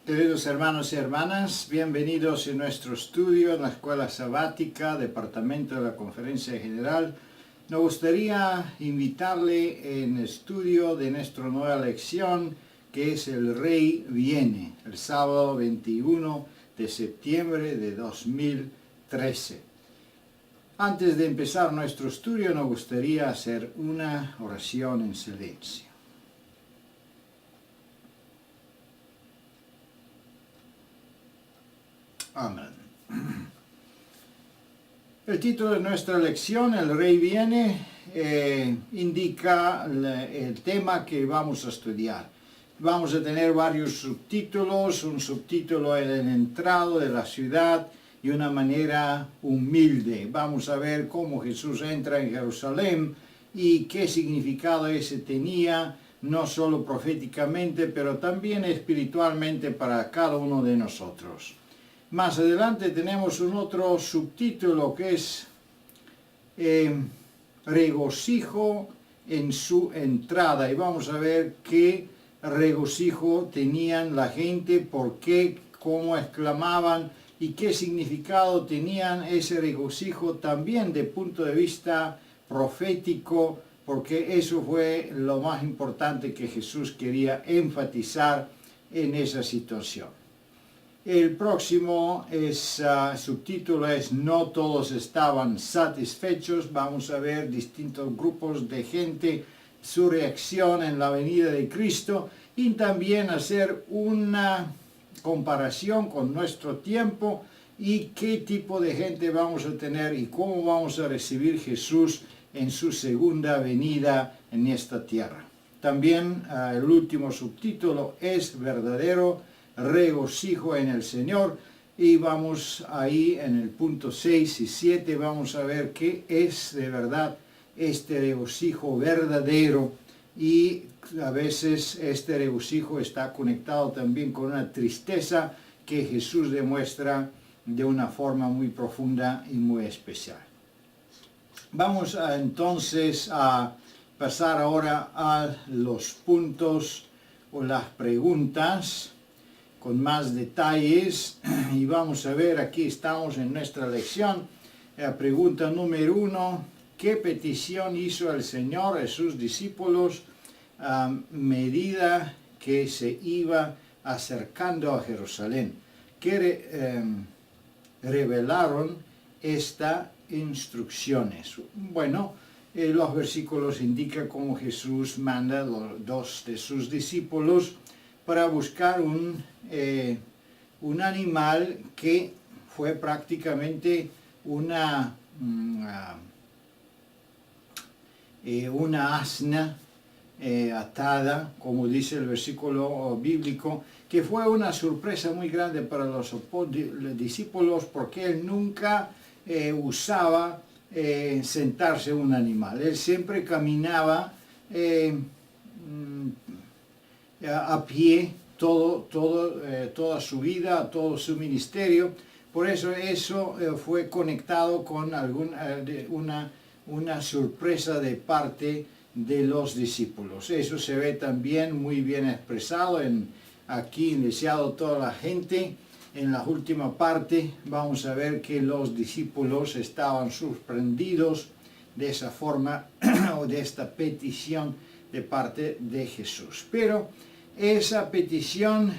Queridos hermanos y hermanas, bienvenidos a nuestro estudio en la Escuela Sabática, Departamento de la Conferencia General. Nos gustaría invitarle en el estudio de nuestra nueva lección, que es El Rey Viene, el sábado 21 de septiembre de 2013. Antes de empezar nuestro estudio, nos gustaría hacer una oración en silencio. Amén. El título de nuestra lección, El Rey Viene, indica el tema que vamos a estudiar. Vamos a tener varios subtítulos, un subtítulo en el entrado de la ciudad y una manera humilde. Vamos a ver cómo Jesús entra en Jerusalén y qué significado ese tenía, no solo proféticamente, pero también espiritualmente para cada uno de nosotros. Más adelante tenemos un otro subtítulo que es regocijo en su entrada, y vamos a ver qué regocijo tenían la gente, por qué, cómo exclamaban y qué significado tenían ese regocijo también de punto de vista profético, porque eso fue lo más importante que Jesús quería enfatizar en esa situación. El próximo subtítulo es No todos estaban satisfechos. Vamos a ver distintos grupos de gente, su reacción en la venida de Cristo, y también hacer una comparación con nuestro tiempo y qué tipo de gente vamos a tener y cómo vamos a recibir Jesús en su segunda venida en esta tierra. También el último subtítulo es verdadero regocijo en el Señor, y vamos ahí en el punto 6 y 7, vamos a ver qué es de verdad este regocijo verdadero, y a veces este regocijo está conectado también con una tristeza que Jesús demuestra de una forma muy profunda y muy especial. Vamos entonces a pasar ahora a los puntos o las preguntas con más detalles, y vamos a ver, aquí estamos en nuestra lección, la pregunta número 1, ¿qué petición hizo el Señor a sus discípulos a medida que se iba acercando a Jerusalén? ¿Qué revelaron estas instrucciones? Bueno, los versículos indican cómo Jesús manda a dos de sus discípulos para buscar un animal que fue prácticamente una asna atada, como dice el versículo bíblico, que fue una sorpresa muy grande para los discípulos, porque él nunca usaba sentarse un animal. Él siempre caminaba a pie toda su vida, todo su ministerio. Por eso fue conectado con una sorpresa de parte de los discípulos. Eso se ve también muy bien expresado aquí iniciado toda la gente. En la última parte vamos a ver que los discípulos estaban sorprendidos de esa forma o de esta petición de parte de Jesús. Pero esa petición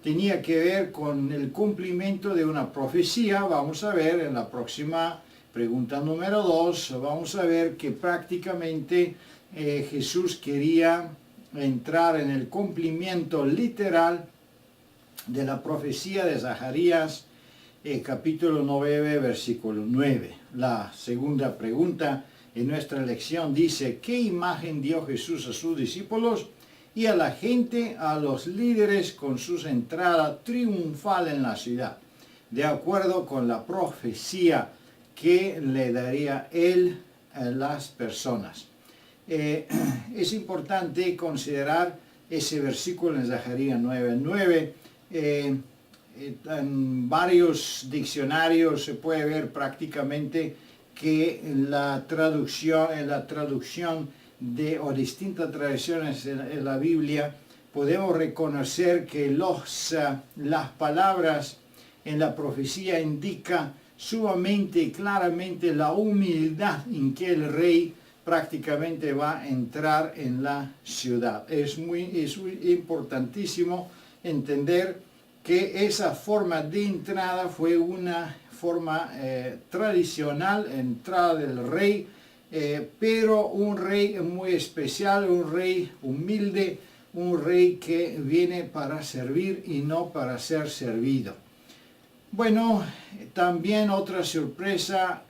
tenía que ver con el cumplimiento de una profecía. Vamos a ver en la próxima pregunta número 2, vamos a ver que prácticamente Jesús quería entrar en el cumplimiento literal de la profecía de Zacarías, capítulo 9, versículo 9. La segunda pregunta en nuestra lección dice, ¿qué imagen dio Jesús a sus discípulos y a la gente, a los líderes, con su entrada triunfal en la ciudad, de acuerdo con la profecía que le daría él a las personas? Es importante considerar ese versículo en Zacarías 9:9. En varios diccionarios se puede ver prácticamente que en la traducción o distintas tradiciones en la Biblia podemos reconocer que las palabras en la profecía indican sumamente y claramente la humildad en que el rey prácticamente va a entrar en la ciudad. Es muy importantísimo entender que esa forma de entrada fue una forma tradicional, entrada del rey, pero un rey muy especial, un rey humilde, un rey que viene para servir y no para ser servido. Bueno, también otra sorpresa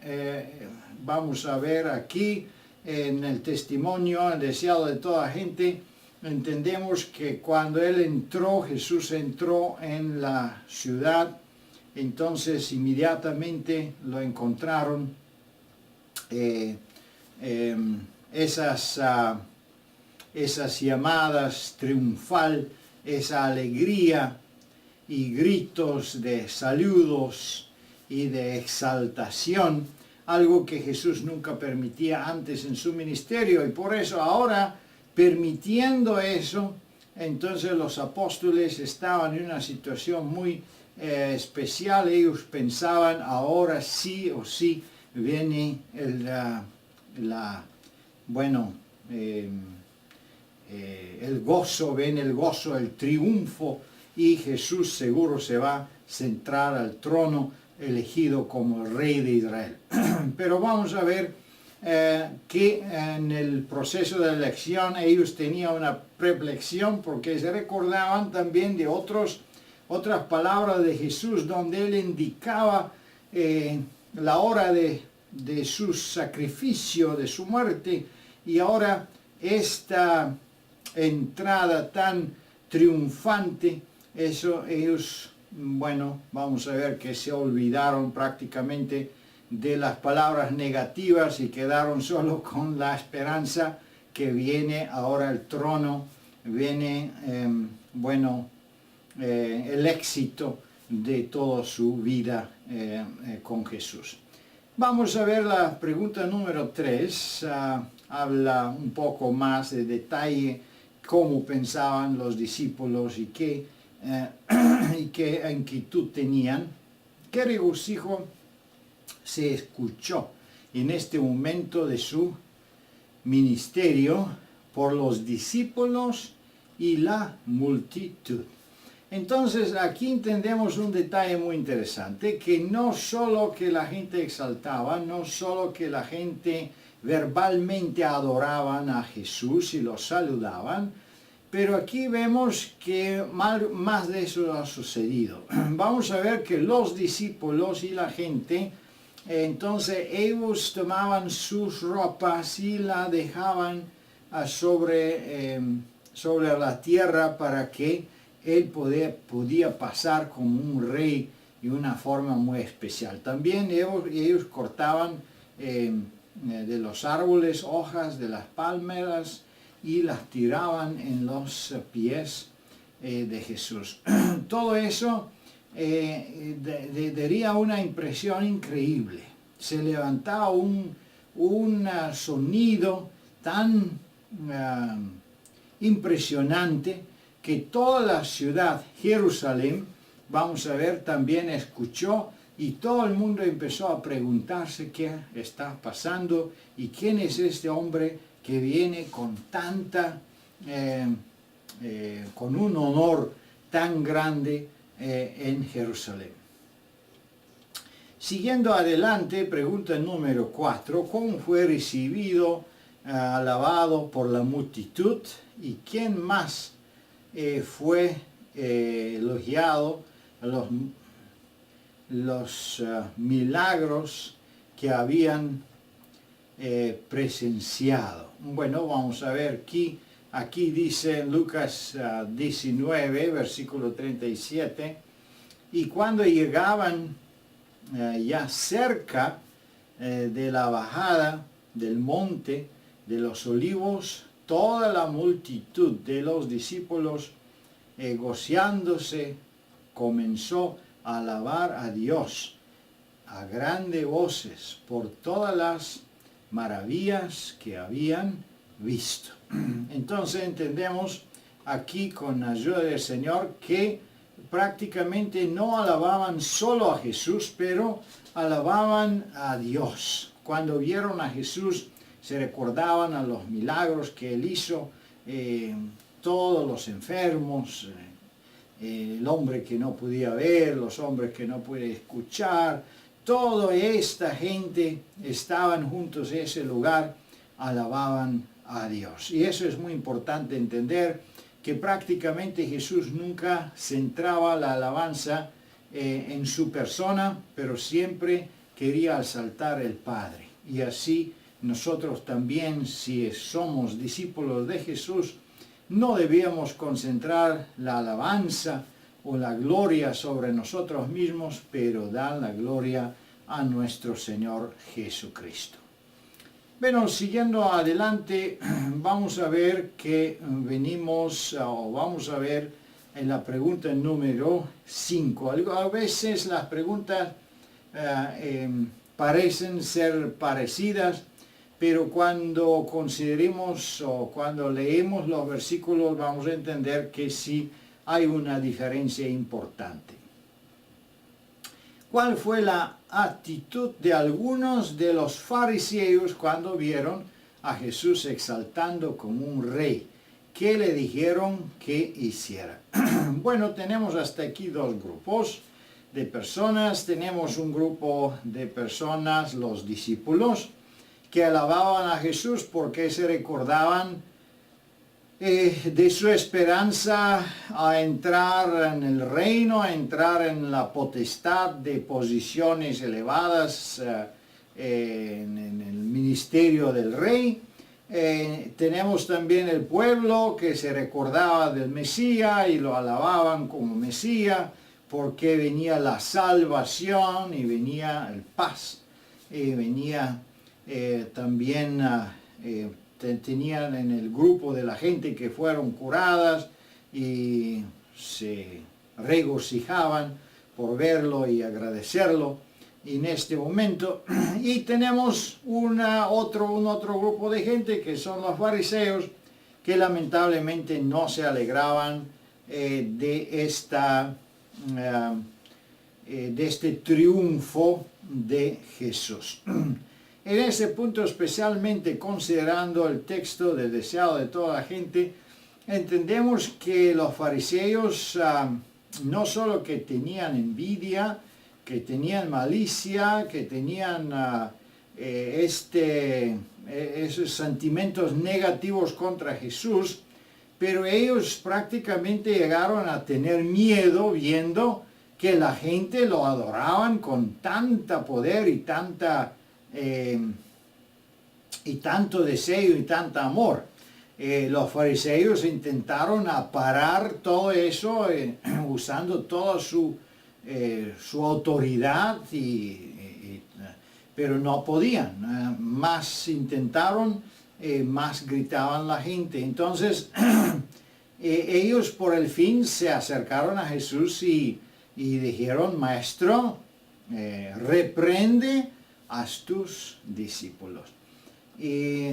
vamos a ver aquí en el testimonio, el deseado de toda gente. Entendemos que cuando él entró, Jesús entró en la ciudad, entonces inmediatamente lo encontraron esas llamadas triunfal, esa alegría y gritos de saludos y de exaltación, algo que Jesús nunca permitía antes en su ministerio, y por eso ahora, permitiendo eso, entonces los apóstoles estaban en una situación muy especial. Ellos pensaban, ahora sí o sí viene el gozo, viene el gozo, el triunfo, y Jesús seguro se va a centrar al trono elegido como rey de Israel. Pero vamos a ver que en el proceso de elección ellos tenían una perplexión, porque se recordaban también de otras palabras de Jesús donde él indicaba la hora de su sacrificio, de su muerte, y ahora esta entrada tan triunfante, eso ellos, bueno, vamos a ver que se olvidaron prácticamente de las palabras negativas y quedaron solo con la esperanza que viene ahora el trono, viene, el éxito de toda su vida con Jesús. Vamos a ver la pregunta número 3, habla un poco más de detalle cómo pensaban los discípulos y qué inquietud tenían. ¿Qué regocijo se escuchó en este momento de su ministerio por los discípulos y la multitud? Entonces aquí entendemos un detalle muy interesante, que no solo que la gente exaltaba, no solo que la gente verbalmente adoraban a Jesús y lo saludaban, pero aquí vemos que más de eso ha sucedido. Vamos a ver que los discípulos y la gente, entonces ellos tomaban sus ropas y la dejaban sobre la tierra para que él podía pasar como un rey de una forma muy especial. También ellos cortaban de los árboles hojas de las palmeras y las tiraban en los pies de Jesús. Todo eso daría una impresión increíble. Se levantaba un sonido tan impresionante que toda la ciudad, Jerusalén, vamos a ver, también escuchó, y todo el mundo empezó a preguntarse qué está pasando y quién es este hombre que viene con con un honor tan grande en Jerusalén. Siguiendo adelante, pregunta número 4, ¿cómo fue recibido, alabado por la multitud, y quién más fue elogiado los milagros que habían presenciado? Bueno, vamos a ver aquí dice Lucas 19, versículo 37, y cuando llegaban ya cerca de la bajada del monte de los olivos, toda la multitud de los discípulos, gozándose, comenzó a alabar a Dios a grandes voces por todas las maravillas que habían visto. Entonces entendemos aquí con ayuda del Señor que prácticamente no alababan solo a Jesús, pero alababan a Dios. Cuando vieron a Jesús, se recordaban a los milagros que Él hizo, todos los enfermos, el hombre que no podía ver, los hombres que no podían escuchar, toda esta gente estaban juntos en ese lugar, alababan a Dios. Y eso es muy importante entender, que prácticamente Jesús nunca centraba la alabanza en su persona, pero siempre quería exaltar al Padre. Y así nosotros también, si somos discípulos de Jesús, no debíamos concentrar la alabanza o la gloria sobre nosotros mismos, pero dar la gloria a nuestro Señor Jesucristo. Bueno, siguiendo adelante, vamos a ver que vamos a ver en la pregunta número 5. A veces las preguntas parecen ser parecidas, pero cuando consideremos o cuando leemos los versículos vamos a entender que sí hay una diferencia importante. ¿Cuál fue la actitud de algunos de los fariseos cuando vieron a Jesús exaltando como un rey? ¿Qué le dijeron que hiciera? Bueno, tenemos hasta aquí dos grupos de personas. Tenemos un grupo de personas, los discípulos, que alababan a Jesús porque se recordaban de su esperanza a entrar en el reino, a entrar en la potestad de posiciones elevadas en el ministerio del rey. Tenemos también el pueblo que se recordaba del Mesías y lo alababan como Mesías porque venía la salvación y venía el paz y venía también tenían en el grupo de la gente que fueron curadas y se regocijaban por verlo y agradecerlo en este momento. Y tenemos un otro grupo de gente que son los fariseos, que lamentablemente no se alegraban de este triunfo de Jesús. En ese punto, especialmente considerando el texto del deseado de toda la gente, entendemos que los fariseos no solo que tenían envidia, que tenían malicia, que tenían esos sentimientos negativos contra Jesús, pero ellos prácticamente llegaron a tener miedo viendo que la gente lo adoraban con tanta poder y tanto deseo y tanto amor. Los fariseos intentaron parar todo eso usando toda su autoridad, pero no podían. Más intentaron, más gritaban la gente. Entonces ellos por el fin se acercaron a Jesús y dijeron: Maestro, reprende a tus discípulos. Y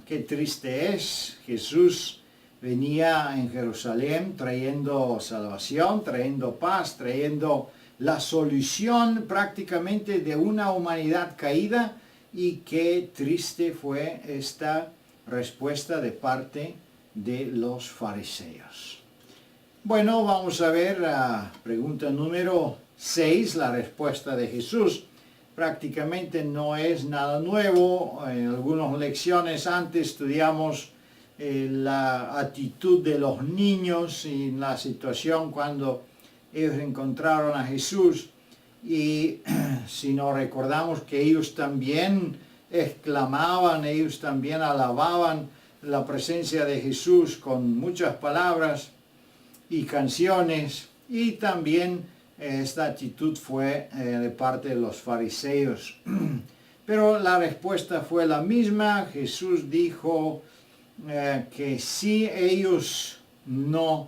qué triste es, Jesús venía en Jerusalén trayendo salvación, trayendo paz, trayendo la solución prácticamente de una humanidad caída, y qué triste fue esta respuesta de parte de los fariseos. Bueno, vamos a ver la pregunta número 6, la respuesta de Jesús. Prácticamente no es nada nuevo. En algunas lecciones antes estudiamos la actitud de los niños y la situación cuando ellos encontraron a Jesús. Y si nos recordamos que ellos también exclamaban, ellos también alababan la presencia de Jesús con muchas palabras y canciones, y también esta actitud fue de parte de los fariseos. Pero la respuesta fue la misma. Jesús dijo que si ellos no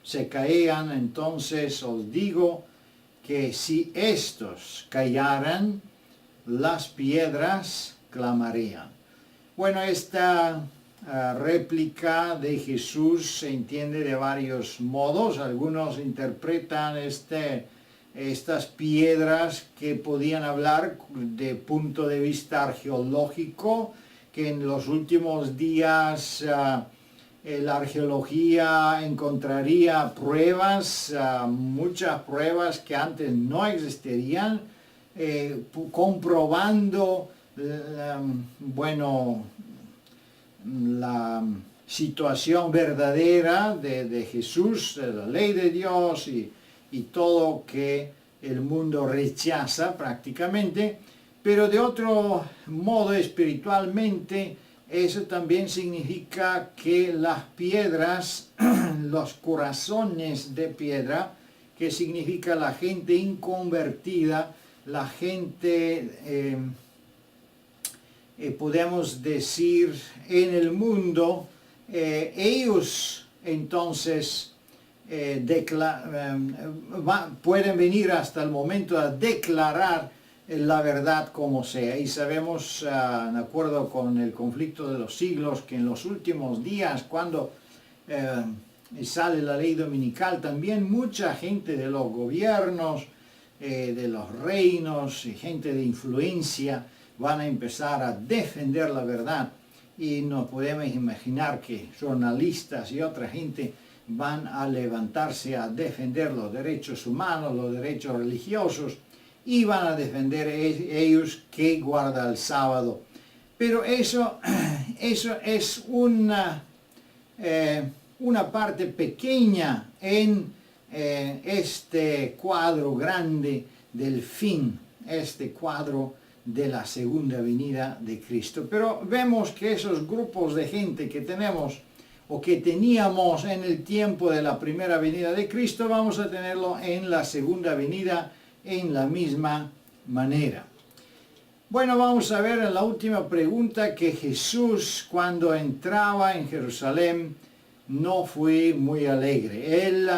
se caían, entonces os digo que si estos callaran, las piedras clamarían. Bueno, esta réplica de Jesús se entiende de varios modos. Algunos interpretan estas piedras que podían hablar de punto de vista arqueológico, que en los últimos días la arqueología encontraría pruebas, muchas pruebas que antes no existirían, comprobando, la situación verdadera de Jesús, de la ley de Dios y todo que el mundo rechaza prácticamente. Pero de otro modo, espiritualmente, eso también significa que las piedras, los corazones de piedra, que significa la gente inconvertida, la gente, podemos decir, en el mundo, ellos entonces pueden venir hasta el momento a declarar la verdad como sea. Y sabemos, de acuerdo con el conflicto de los siglos, que en los últimos días, cuando sale la ley dominical, también mucha gente de los gobiernos, de los reinos y gente de influencia van a empezar a defender la verdad, y nos podemos imaginar que jornalistas y otra gente van a levantarse a defender los derechos humanos, los derechos religiosos, y van a defender ellos que guarda el sábado. Pero eso es una parte pequeña en este cuadro grande del fin, este cuadro de la segunda venida de Cristo. Pero vemos que esos grupos de gente que tenemos o que teníamos en el tiempo de la primera venida de Cristo, vamos a tenerlo en la segunda venida en la misma manera. Bueno, vamos a ver en la última pregunta que Jesús, cuando entraba en Jerusalén, no fue muy alegre. Él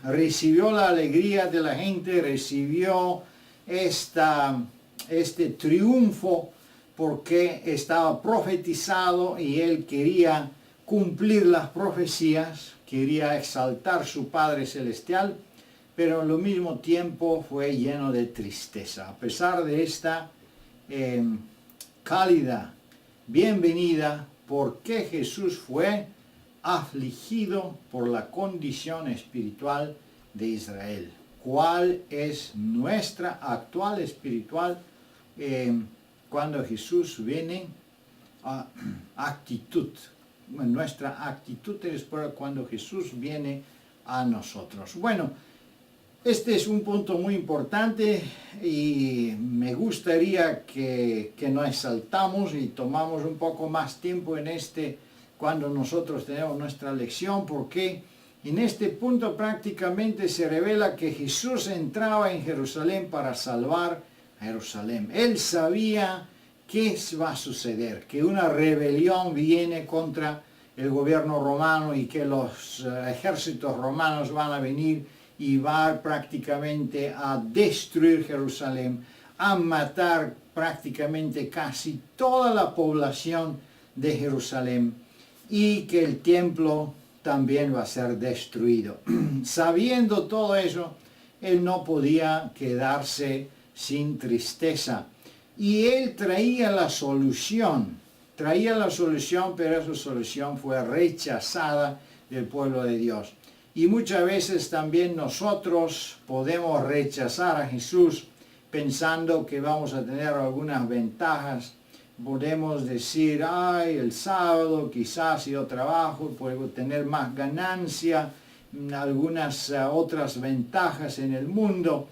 recibió la alegría de la gente, recibió este triunfo porque estaba profetizado y él quería cumplir las profecías, quería exaltar su Padre Celestial, pero al mismo tiempo fue lleno de tristeza. A pesar de esta cálida bienvenida, porque Jesús fue afligido por la condición espiritual de Israel. ¿Cuál es nuestra actual espiritual cuando Jesús viene? Actitud. Nuestra actitud es cuando Jesús viene a nosotros. Bueno, este es un punto muy importante y me gustaría que nos exaltamos y tomamos un poco más tiempo en cuando nosotros tenemos nuestra lección, porque en este punto prácticamente se revela que Jesús entraba en Jerusalén para salvar a Jerusalén. Él sabía qué va a suceder, que una rebelión viene contra el gobierno romano y que los ejércitos romanos van a venir y van prácticamente a destruir Jerusalén, a matar prácticamente casi toda la población de Jerusalén, y que el templo también va a ser destruido. Sabiendo todo eso, él no podía quedarse sin tristeza. Y él traía la solución, pero esa solución fue rechazada del pueblo de Dios. Y muchas veces también nosotros podemos rechazar a Jesús pensando que vamos a tener algunas ventajas. Podemos decir, el sábado quizás yo trabajo, puedo tener más ganancia, algunas otras ventajas en el mundo.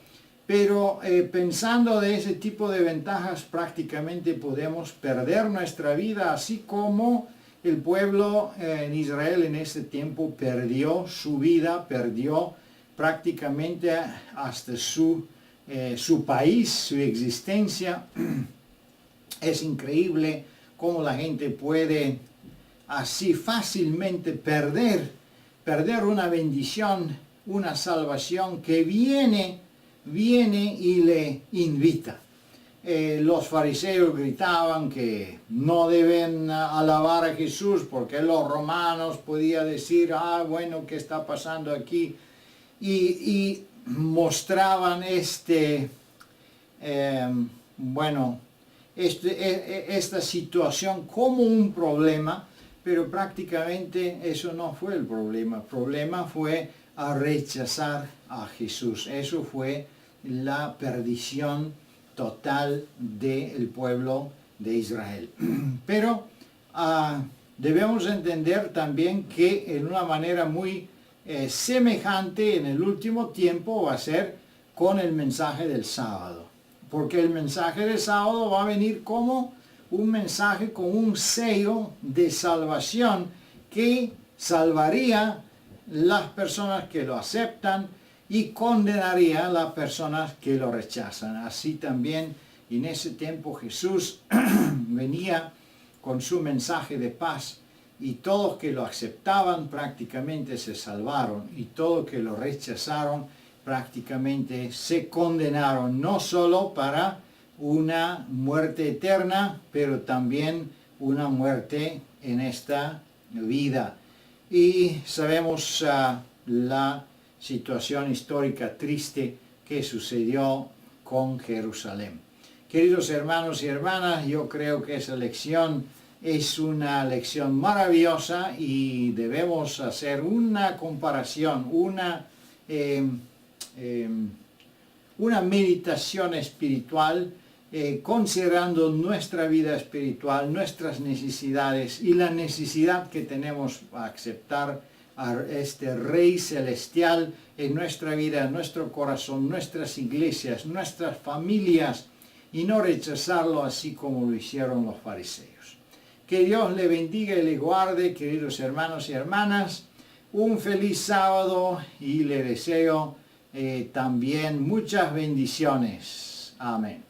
Pero pensando de ese tipo de ventajas, prácticamente podemos perder nuestra vida, así como el pueblo en Israel en ese tiempo perdió su vida, perdió prácticamente hasta su país, su existencia. Es increíble cómo la gente puede así fácilmente perder una bendición, una salvación que viene y le invita. los fariseos gritaban que no deben alabar a Jesús porque los romanos podían decir, bueno, ¿qué está pasando aquí? Y mostraban esta situación como un problema, pero prácticamente eso no fue el problema. El problema fue a rechazar a Jesús. Eso fue la perdición total del pueblo de Israel. Pero debemos entender también que en una manera muy semejante en el último tiempo va a ser con el mensaje del sábado. Porque el mensaje del sábado va a venir como un mensaje con un sello de salvación que salvaría las personas que lo aceptan y condenaría a las personas que lo rechazan. Así también en ese tiempo Jesús venía con su mensaje de paz y todos que lo aceptaban prácticamente se salvaron y todos que lo rechazaron prácticamente se condenaron, no solo para una muerte eterna, pero también una muerte en esta vida. Y sabemos la situación histórica triste que sucedió con Jerusalén. Queridos hermanos y hermanas, yo creo que esa lección es una lección maravillosa y debemos hacer una comparación, una meditación espiritual considerando nuestra vida espiritual, nuestras necesidades y la necesidad que tenemos para aceptar a este Rey Celestial en nuestra vida, en nuestro corazón, nuestras iglesias, nuestras familias y no rechazarlo así como lo hicieron los fariseos. Que Dios le bendiga y le guarde, queridos hermanos y hermanas. Un feliz sábado y le deseo también muchas bendiciones. Amén.